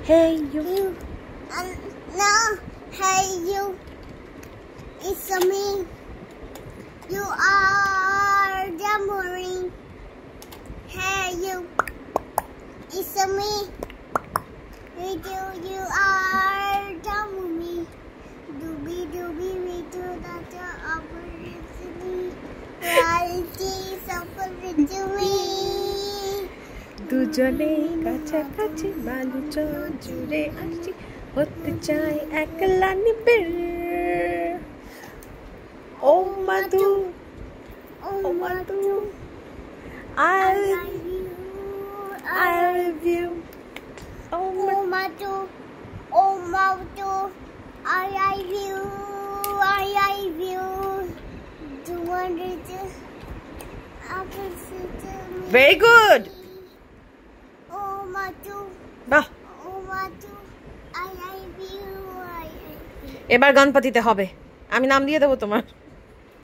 Hey you. No, hey you. It's me. You are jamboree. Hey you. It's me. You are jamboree. Doobie doobie we do that opportunity. Reality suffer with me. দুজনে কাছাকাছি বালুচর জুড়ে আসছি হতে চাই একলা নিবিড় ও মাধু ও মাধু I love you Oh Madhu, oh Madhu, I love you, I love you. Do you want to very good Oh Madhu, বাহ oh Madhu, I love you, I love you. এবার গণপতিতে হবে আমি নাম দিয়ে দেবো তোমার